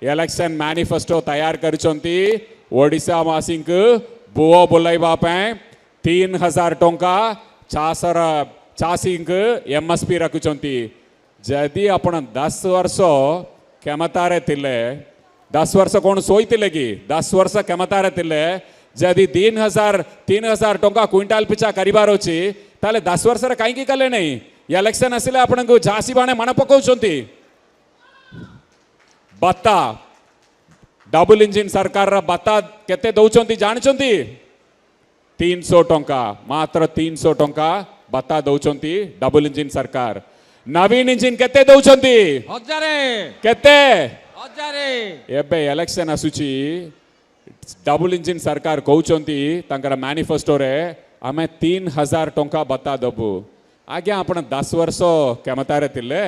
Election manifesto तैयार करिसंती ओडिशा वासिंक बुओ बुलाइबा पे 3000 टंका चासर चासींक एमएसपी रखुचंती जदि आपण 10 वर्ष क्षमतारे थिले 10 वर्ष कोन सोईतिले कि 10 वर्ष क्षमतारे थिले जदि 3000 टंका क्विंटाल पिछा करिबार अछि ताले 10 वर्ष रे काई की कले नै इलेक्शन आसिले आपण को झांसी बाणे मन पकाउचंती बत्ता डबल इंजिन सरकार रा बत्ता केते दउचंती जानचंती 300 टंका मात्र 300 टंका बत्ता दउचंती डबल इंजिन सरकार नवीन इंजिन केते दउचंती हजारे केते हजारे एबे इलेक्शन आसुची डबल इंजिन सरकार कहउचंती तांकर मैनिफेस्टो रे हमें 3000 टंका बत्ता दबु आगे आपण 10 वर्ष क्षमता रे थिले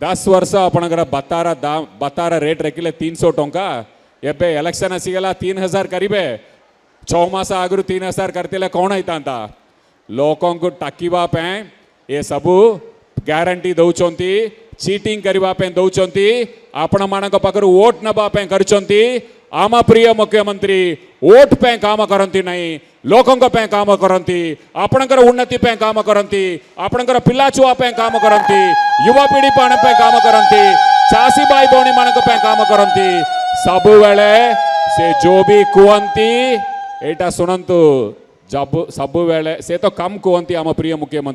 10 वर्ष आपणकर बत्तार रेट रखिले 300 टंका एबे इलेक्शन आसीगला 3000 करिबे 6 मास आगु 3000 करतिले कौन होता लोकों को टाकिबा पे ये सबू ग्यारंटी दउचंती चीटिंग करबा पे दउचंती आपण मानक पाखरु वोट नबा पे करचंती आम प्रिय मुख्यमंत्री वोट पे काम करंती नहीं लोकों पे काम करंती आपणकर उन्नति पे काम करंती आपणकर पिला छुआ पे काम करंती युवा पीढ़ी पे काम करंती चासी भाई भौणी मानक पे काम करंती सबु बेले से जो भी कुहंती एटा सुनंतु जब सबु बेले से तो कम कुहंती आम प्रिय मुख्यमंत्री।